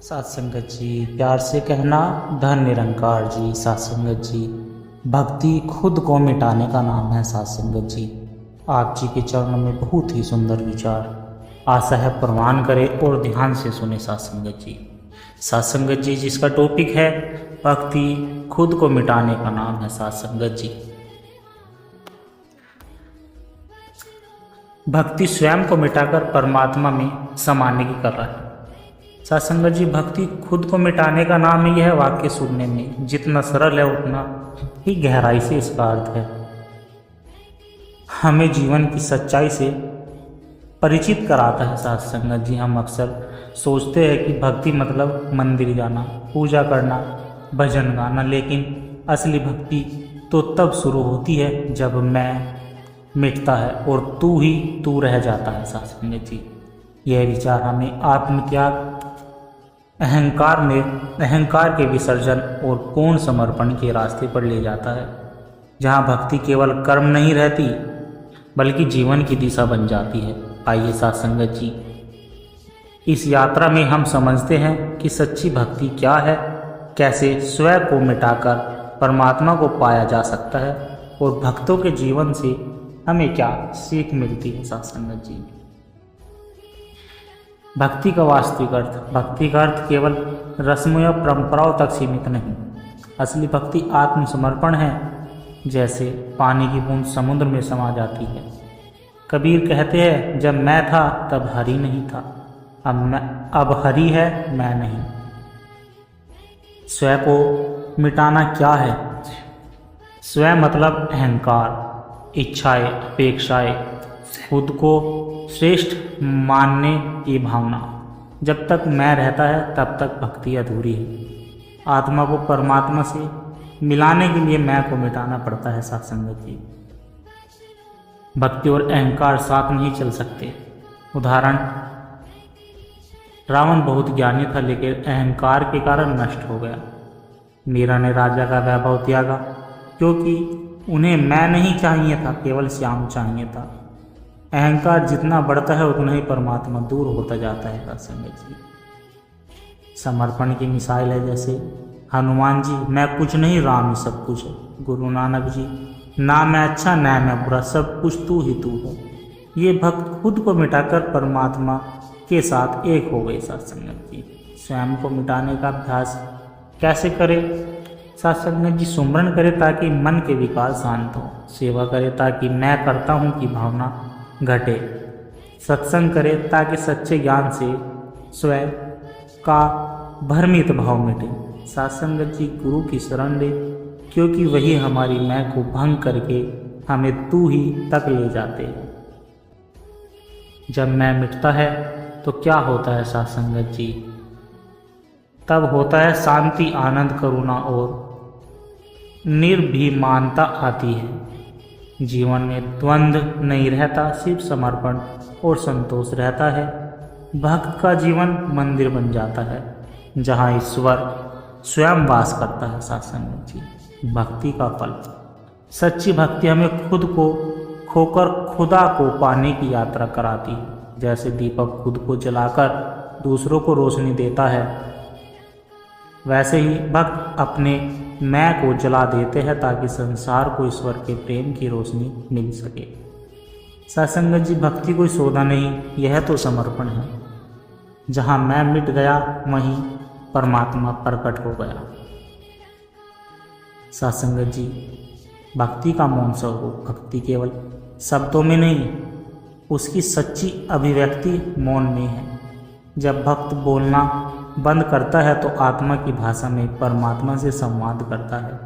साथ संगत जी, प्यार से कहना धन निरंकार जी। साथ संगत जी, भक्ति खुद को मिटाने का नाम है। साथ संगत जी, आप जी के चरणों में बहुत ही सुंदर विचार आशा है प्रवान करें और ध्यान से सुने। साथ संगत जी, साथ संगत जी, जिसका टॉपिक है भक्ति खुद को मिटाने का नाम है। साथ संगत जी, भक्ति स्वयं को मिटाकर परमात्मा में समाने की कर रहा है। साथ संगत जी, भक्ति खुद को मिटाने का नाम है। यह वाक्य सुनने में जितना सरल है उतना ही गहराई से इसका अर्थ है। हमें जीवन की सच्चाई से परिचित कराता है। साथ संगत जी, हम अक्सर सोचते हैं कि भक्ति मतलब मंदिर जाना, पूजा करना, भजन गाना, लेकिन असली भक्ति तो तब शुरू होती है जब मैं मिटता है और तू ही तू रह जाता है। साथ संगत जी, यह विचार हमें आत्मत्याग, अहंकार के विसर्जन और पूर्ण समर्पण के रास्ते पर ले जाता है, जहाँ भक्ति केवल कर्म नहीं रहती बल्कि जीवन की दिशा बन जाती है। आइए साथ संगत जी, इस यात्रा में हम समझते हैं कि सच्ची भक्ति क्या है, कैसे स्वयं को मिटाकर परमात्मा को पाया जा सकता है और भक्तों के जीवन से हमें क्या सीख मिलती है। साथ संगत जी, भक्ति का वास्तविक अर्थ, भक्ति का अर्थ केवल रस्मों या परंपराओं तक सीमित नहीं। असली भक्ति आत्मसमर्पण है। जैसे पानी की बूंद समुद्र में समा जाती है। कबीर कहते हैं, जब मैं था तब हरि नहीं था, अब हरि है, मैं नहीं। स्वयं को मिटाना क्या है? स्वयं मतलब अहंकार, इच्छाएं, अपेक्षाएं, खुद को श्रेष्ठ मानने की भावना। जब तक मैं रहता है तब तक भक्ति अधूरी है। आत्मा को परमात्मा से मिलाने के लिए मैं को मिटाना पड़ता है। साथ संगत जी, भक्ति और अहंकार साथ नहीं चल सकते। उदाहरण, रावण बहुत ज्ञानी था लेकिन अहंकार के कारण नष्ट हो गया। मीरा ने राजा का वैभव त्यागा क्योंकि उन्हें मैं नहीं चाहिए था, केवल श्याम चाहिए था। अहंकार जितना बढ़ता है उतना ही परमात्मा दूर होता जाता है। साथ संगत जी, समर्पण की मिसाल है जैसे हनुमान जी, मैं कुछ नहीं, राम ही सब कुछ है। गुरु नानक जी, ना मैं अच्छा ना मैं बुरा, सब कुछ तू ही तू है। ये भक्त खुद को मिटाकर परमात्मा के साथ एक हो गए। साथ संगत जी, स्वयं को मिटाने का अभ्यास कैसे करें? साथ संगत जी, सुमरन करे ताकि मन के विकार शांत हो, सेवा करे ताकि मैं करता हूँ की भावना घटे, सत्संग करे ताकि सच्चे ज्ञान से स्वयं का भ्रमित भाव मिटे। साथ संगत जी, गुरु की शरण ले क्योंकि वही हमारी मैं को भंग करके हमें तू ही तक ले जाते हैं। जब मैं मिटता है तो क्या होता है? साथ संगत जी, तब होता है शांति, आनंद, करुणा और निर्भीमानता आती है। जीवन में द्वंद्व नहीं रहता, सिर्फ समर्पण और संतोष रहता है। भक्त का जीवन मंदिर बन जाता है जहाँ ईश्वर स्वयं वास करता है। साथ संगत जी, भक्ति का फल, सच्ची भक्ति हमें खुद को खोकर खुदा को पाने की यात्रा कराती है। जैसे दीपक खुद को जलाकर दूसरों को रोशनी देता है, वैसे ही भक्त अपने मैं को जला देते हैं ताकि संसार को ईश्वर के प्रेम की रोशनी मिल सके। साथ संगत जी, भक्ति कोई सौदा नहीं, यह तो समर्पण है। जहाँ मैं मिट गया वहीं परमात्मा प्रकट हो गया। साथ संगत जी, भक्ति का महोत्सव हो। भक्ति केवल शब्दों में नहीं, उसकी सच्ची अभिव्यक्ति मौन में है। जब भक्त बोलना बंद करता है तो आत्मा की भाषा में परमात्मा से संवाद करता है,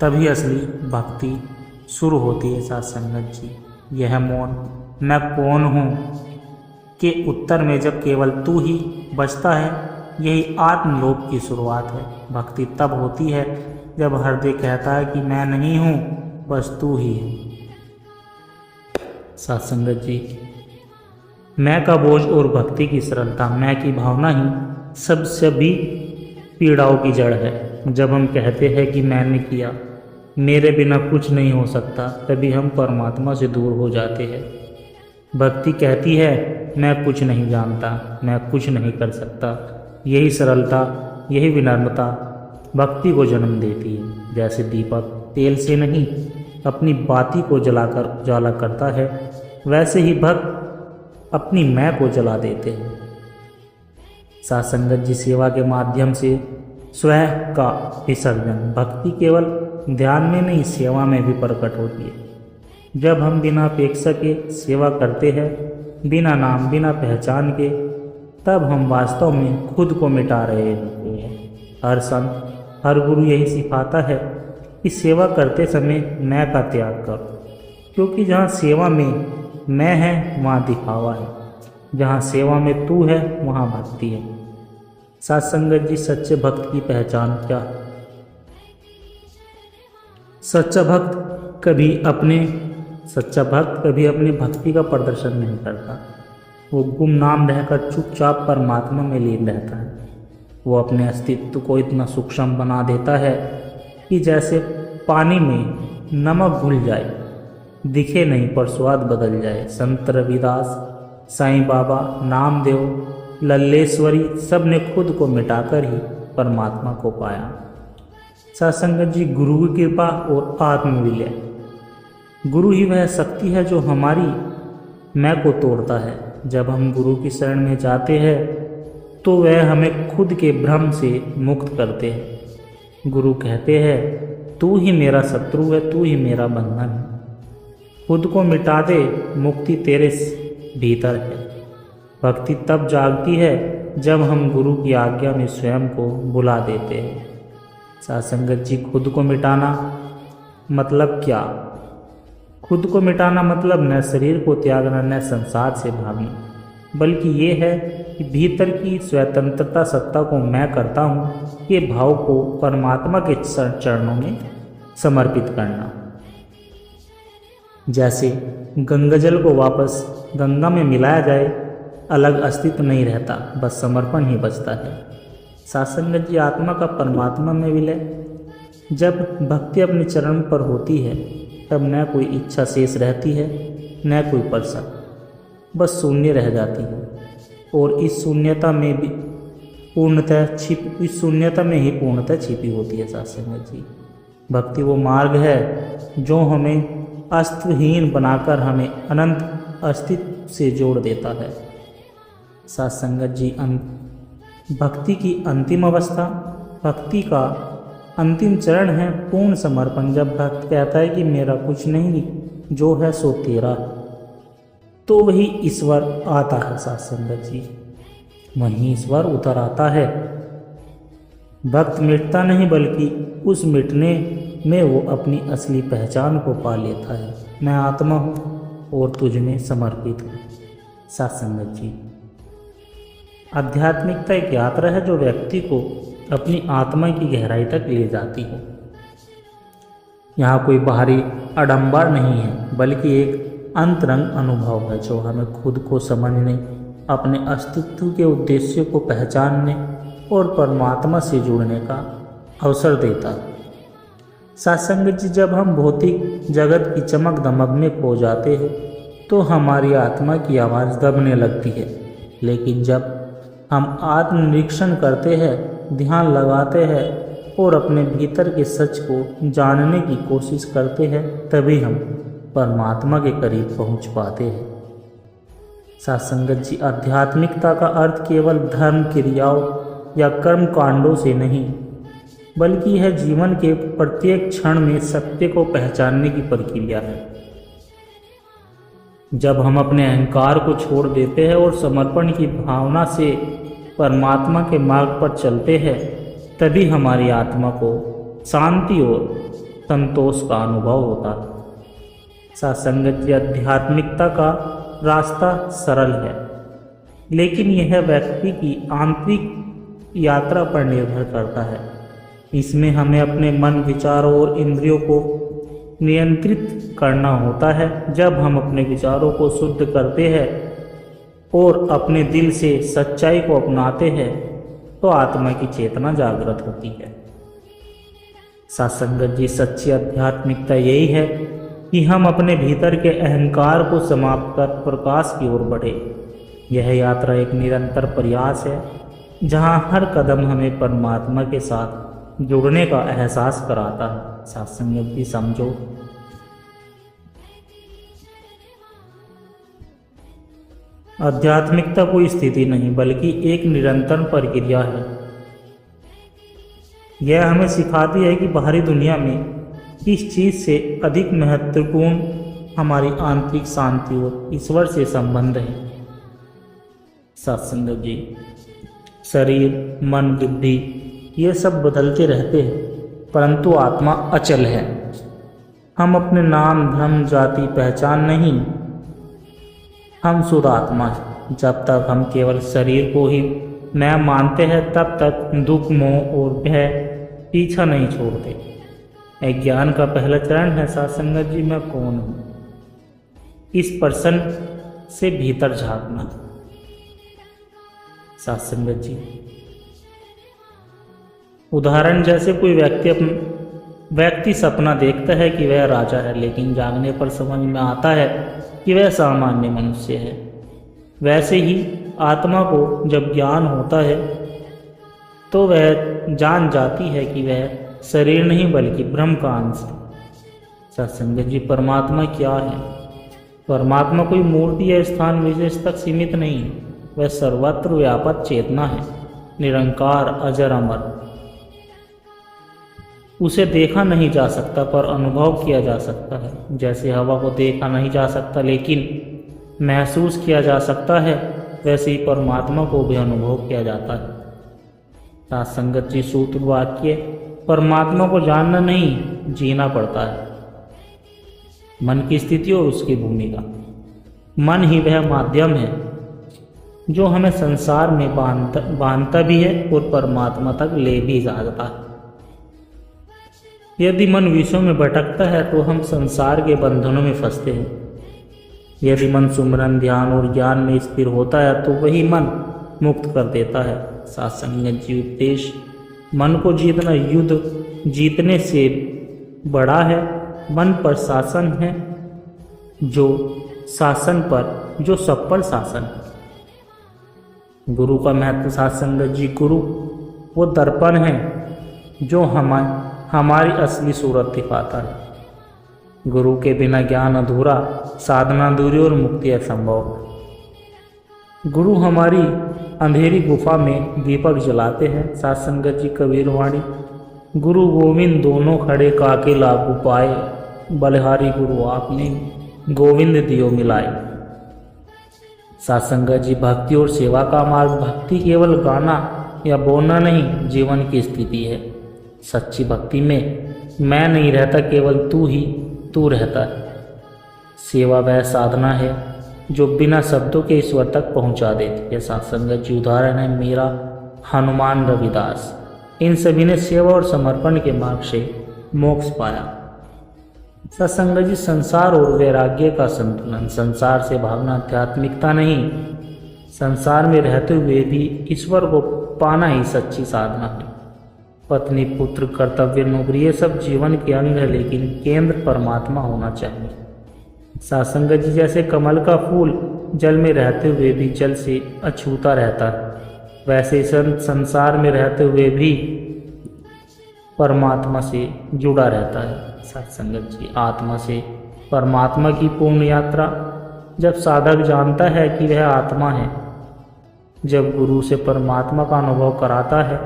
तभी असली भक्ति शुरू होती है। साथ संगत जी, यह मौन, मैं कौन हूँ के उत्तर में जब केवल तू ही बचता है, यही आत्मलोक की शुरुआत है। भक्ति तब होती है जब हृदय कहता है कि मैं नहीं हूँ, बस तू ही है। साथ संगत जी, मैं का बोझ और भक्ति की सरलता, मैं की भावना ही सभी पीड़ाओं की जड़ है। जब हम कहते हैं कि मैंने किया, मेरे बिना कुछ नहीं हो सकता, तभी हम परमात्मा से दूर हो जाते हैं। भक्ति कहती है, मैं कुछ नहीं जानता, मैं कुछ नहीं कर सकता, यही सरलता, यही विनम्रता भक्ति को जन्म देती है। जैसे दीपक तेल से नहीं अपनी बाती को जलाकर उजाला करता है, वैसे ही भक्त अपनी मैं को जला देते हैं। साथ संगत जी, सेवा के माध्यम से स्वयं का विसर्जन भक्ति केवल ध्यान में नहीं, सेवा में भी प्रकट होती है। जब हम बिना अपेक्षा के सेवा करते हैं, बिना नाम बिना पहचान के, तब हम वास्तव में खुद को मिटा रहे होते हैं। हर संत, हर गुरु यही सिखाता है कि सेवा करते समय मैं का त्याग करो, क्योंकि जहाँ सेवा में मैं है वहाँ दिखावा है, जहाँ सेवा में तू है वहाँ भक्ति है। साथ संगत जी, सच्चे भक्त की पहचान क्या है? सच्चा भक्त कभी अपने भक्ति का प्रदर्शन नहीं करता। वो गुमनाम रहकर चुपचाप परमात्मा में लीन रहता है। वो अपने अस्तित्व को इतना सूक्ष्म बना देता है कि जैसे पानी में नमक घुल जाए, दिखे नहीं पर स्वाद बदल जाए। संत रविदास, साईं बाबा, नामदेव, लल्लेश्वरी सब ने खुद को मिटाकर ही परमात्मा को पाया। सत्संगत जी, गुरु की कृपा और आत्मविलय। गुरु ही वह शक्ति है जो हमारी मैं को तोड़ता है। जब हम गुरु की शरण में जाते हैं तो वह हमें खुद के भ्रम से मुक्त करते हैं। गुरु कहते हैं, तू ही मेरा शत्रु है, तू ही मेरा बंधन है। खुद को मिटा दे, मुक्ति तेरे भीतर है। भक्ति तब जागती है जब हम गुरु की आज्ञा में स्वयं को बुला देते हैं। सत्संगत जी, खुद को मिटाना मतलब क्या? खुद को मिटाना मतलब न शरीर को त्यागना, न संसार से भागना, बल्कि ये है कि भीतर की स्वतंत्रता सत्ता को मैं करता हूँ, ये भाव को परमात्मा के चरणों में समर्पित करना। जैसे गंगाजल को वापस गंगा में मिलाया जाए, अलग अस्तित्व नहीं रहता, बस समर्पण ही बचता है। सत्संगत जी, आत्मा का परमात्मा में विलय। जब भक्ति अपने चरण पर होती है तब न कोई इच्छा शेष रहती है, न कोई प्रसंग, बस शून्य रह जाती है। और इस शून्यता में ही पूर्णतः छिपी होती है। सत्संगत जी, भक्ति वो मार्ग है जो हमें अस्तित्वहीन बनाकर हमें अनंत अस्तित्व से जोड़ देता है। सत्संगत जी, भक्ति की अंतिम अवस्था, भक्ति का अंतिम चरण है पूर्ण समर्पण। जब भक्त कहता है कि मेरा कुछ नहीं, जो है सो तेरा, तो वही ईश्वर आता है। सत्संगत जी, वहीं ईश्वर उतर आता है। भक्त मिटता नहीं, बल्कि उस मिटने में वो अपनी असली पहचान को पा लेता है। मैं आत्मा हूँ और तुझ में समर्पित हूँ। सत्संगत जी, आध्यात्मिकता एक यात्रा है जो व्यक्ति को अपनी आत्मा की गहराई तक ले जाती है। यहाँ कोई बाहरी आडंबर नहीं है, बल्कि एक अंतरंग अनुभव है जो हमें खुद को समझने, अपने अस्तित्व के उद्देश्य को पहचानने और परमात्मा से जुड़ने का अवसर देता है। सत्संगत जी, जब हम भौतिक जगत की चमक दमक में खो जाते हैं तो हमारी आत्मा की आवाज़ दबने लगती है। लेकिन जब हम आत्मनिरीक्षण करते हैं, ध्यान लगाते हैं और अपने भीतर के सच को जानने की कोशिश करते हैं, तभी हम परमात्मा के करीब पहुंच पाते हैं। सत्संगत जी, आध्यात्मिकता का अर्थ केवल धर्म क्रियाओं या कर्म कांडों से नहीं, बल्कि यह जीवन के प्रत्येक क्षण में सत्य को पहचानने की प्रक्रिया है। जब हम अपने अहंकार को छोड़ देते हैं और समर्पण की भावना से परमात्मा के मार्ग पर चलते हैं, तभी हमारी आत्मा को शांति और संतोष का अनुभव होता है। सत्संगत जी, आध्यात्मिकता का रास्ता सरल है, लेकिन यह व्यक्ति की आंतरिक यात्रा पर निर्भर करता है। इसमें हमें अपने मन, विचारों और इंद्रियों को नियंत्रित करना होता है। जब हम अपने विचारों को शुद्ध करते हैं और अपने दिल से सच्चाई को अपनाते हैं तो आत्मा की चेतना जागृत होती है। सत्संगत जी, सच्ची आध्यात्मिकता यही है कि हम अपने भीतर के अहंकार को समाप्त कर प्रकाश की ओर बढ़े। यह यात्रा एक निरंतर प्रयास है। जहाँ हर कदम हमें परमात्मा के साथ जुड़ने का एहसास कराता है। साथ संगत जी समझो, आध्यात्मिकता कोई स्थिति नहीं बल्कि एक निरंतर प्रक्रिया है। यह हमें सिखाती है कि बाहरी दुनिया में किस चीज़ से अधिक महत्वपूर्ण हमारी आंतरिक शांति और ईश्वर से संबंध है। सत्संग जी, शरीर, मन, बुद्धि ये सब बदलते रहते हैं परंतु आत्मा अचल है। हम अपने नाम, धर्म, जाति, पहचान नहीं, हम शुद्ध आत्मा हैं। जब तक हम केवल शरीर को ही मैं मानते हैं तब तक दुख, मोह और भय पीछा नहीं छोड़ते। ज्ञान का पहला चरण है सत्संगत जी, मैं कौन हूँ, इस प्रश्न से भीतर झांकना। सत्संगत जी, उदाहरण जैसे कोई व्यक्ति सपना देखता है कि वह राजा है, लेकिन जागने पर समझ में आता है कि वह सामान्य मनुष्य है। वैसे ही आत्मा को जब ज्ञान होता है तो वह जान जाती है कि वह शरीर नहीं बल्कि ब्रह्म का अंश है। सत्संग जी, परमात्मा क्या है? परमात्मा कोई मूर्ति या स्थान विशेष तक सीमित नहीं है, वह सर्वत्र व्यापक चेतना है, निरंकार, अजर, अमर। उसे देखा नहीं जा सकता पर अनुभव किया जा सकता है। जैसे हवा को देखा नहीं जा सकता लेकिन महसूस किया जा सकता है, वैसे ही परमात्मा को भी अनुभव किया जाता है। सत्संगत जी, सूत्र वाक्य, परमात्मा को जानना नहीं, जीना पड़ता है। मन की स्थिति और उसकी भूमिका। मन ही वह माध्यम है जो हमें संसार में बांधता भी है और परमात्मा तक ले भी जाता है। यदि मन विषयों में भटकता है तो हम संसार के बंधनों में फंसते हैं। यदि मन सुमरन, ध्यान और ज्ञान में स्थिर होता है तो वही मन मुक्त कर देता है। सत्संग जी, उपदेश, मन को जीतना युद्ध जीतने से बड़ा है। मन पर शासन है जो सब पर शासन है। गुरु का महत्व। सत्संग जी, गुरु वो दर्पण है जो हमारी असली सूरत दिखाता है। गुरु के बिना ज्ञान अधूरा, साधना अधूरी और मुक्ति असंभव है। गुरु हमारी अंधेरी गुफा में दीपक जलाते हैं। सत्संग जी, कबीर वाणी, गुरु गोविंद दोनों खड़े काके लागू पाए, बलिहारी गुरु आपने गोविंद दियो मिलाए। सत्संग जी, भक्ति और सेवा का मार्ग। भक्ति केवल गाना या बोलना नहीं, जीवन की स्थिति है। सच्ची भक्ति में मैं नहीं रहता, केवल तू ही तू रहता है। सेवा वह साधना है जो बिना शब्दों के ईश्वर तक पहुंचा देती है। सत्संग जी, उदाहरण है मीरा, हनुमान, रविदास। इन सभी ने सेवा और समर्पण के मार्ग से मोक्ष पाया। सत्संग जी, संसार और वैराग्य का संतुलन। संसार से भागना आध्यात्मिकता नहीं, संसार में रहते हुए भी ईश्वर को पाना ही सच्ची साधना है। पत्नी, पुत्र, कर्तव्य, नौकरी ये सब जीवन के अंग है, लेकिन केंद्र परमात्मा होना चाहिए। सत्संग जी, जैसे कमल का फूल जल में रहते हुए भी जल से अछूता रहता है, वैसे संसार में रहते हुए भी परमात्मा से जुड़ा रहता है। सत्संग जी, आत्मा से परमात्मा की पूर्ण यात्रा। जब साधक जानता है कि वह आत्मा है, जब गुरु से परमात्मा का अनुभव कराता है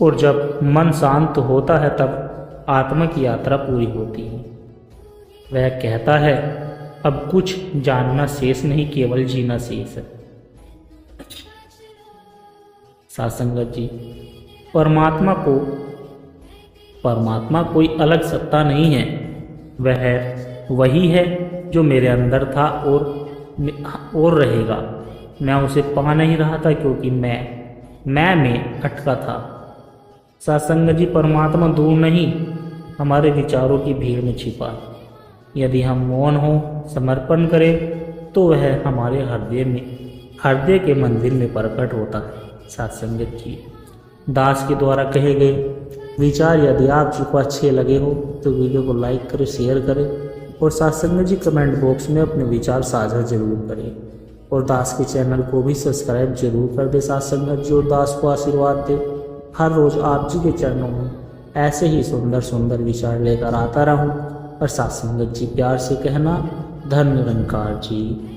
और जब मन शांत होता है, तब आत्मा की यात्रा पूरी होती है। वह कहता है, अब कुछ जानना शेष नहीं, केवल जीना शेष है। सत्संग जी, परमात्मा कोई अलग सत्ता नहीं है, वह वही है जो मेरे अंदर था और रहेगा। मैं उसे पा नहीं रहा था क्योंकि मैं में अटका था। सत्संग जी, परमात्मा दूर नहीं, हमारे विचारों की भीड़ में छिपा है। यदि हम मौन हो, समर्पण करें तो वह हमारे हृदय के मंदिर में प्रकट होता है। सत्संग जी, दास के द्वारा कहे गए विचार यदि आपको अच्छे लगे हो तो वीडियो को लाइक करें, शेयर करें और सत्संग जी कमेंट बॉक्स में अपने विचार साझा जरूर करें। और दास के चैनल को भी सब्सक्राइब जरूर कर दे साथ संगत जी, और दास को आशीर्वाद दे। हर रोज़ आप जी के चरणों में ऐसे ही सुंदर सुंदर विचार लेकर आता रहूं। और साथ संगत जी प्यार से कहना, धन निरंकार जी।